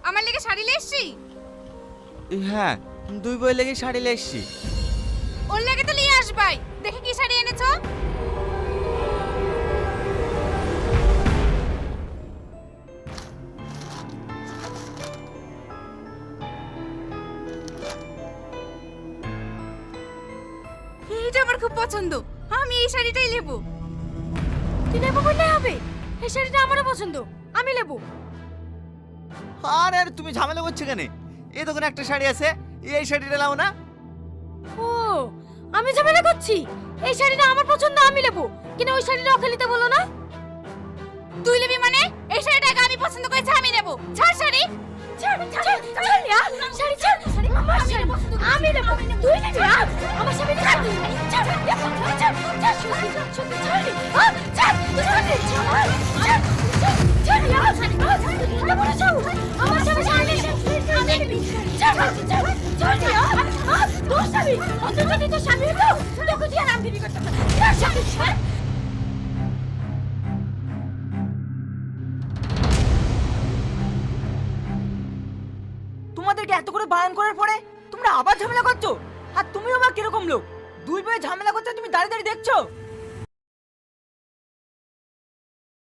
আমার লেগে শাড়ি লেসছি? হ্যাঁ, দুই বই লেগে শাড়ি লেসছি। ওর লেগে তো নিয়ে আসবাই। দেখে কি শাড়ি এনেছো? এইটা আমার খুব পছন্দ। আমি এই শাড়িটাই নেব। তুই নেবো বললে হবে? এই শাড়িটা আমারও পছন্দ, আমি নেবো। আরে আরে তুমি ঝামেলা করছো কেন? এই দোকানে একটা শাড়ি আছে, এই শাড়িটা নাও না। ও, আমি ঝামেলা করছি? এই শাড়িটা আমার পছন্দ, আমি নেবো, কিন্তু ওই শাড়িটা ওকে নিতে বলো না। তুই নেবি মানে? এই শাড়িটা আগে আমি পছন্দ করেছি, আমি নেব। ছাড় শাড়ি। ছাড় ছাড় ছাড় ইয়া, শাড়ি ছাড়, আমার শাড়ি আমি নেবো, তুই নিবি? আমার শাড়ি ছাড়, ছাড় ইয়া, ছাড় ছাড়, সত্যি সত্যি ছাড়, ছাড় ছাড় ছাড় ছাড় ইয়া, এটা বড় ছাড়, আমার শাড়ি ছাড়, আমি নিবি, ছাড় ছাড় ছাড় ইয়া, তোর শাড়ি, অন্তত যদি তোর স্বামী হতো তোকে দিয়ে নাম দিবি করতে, ছাড় শাড়ি ছাড়। তোমাদেরকে এত করে বারণ করার পরে তোমরা আবার ঝামেলা করছো। আর তুমিও বা কিরকম লোক? দুই ভাই ঝামেলা করতে তুমি দাঁড়িয়ে দাঁড়িয়ে দেখছো?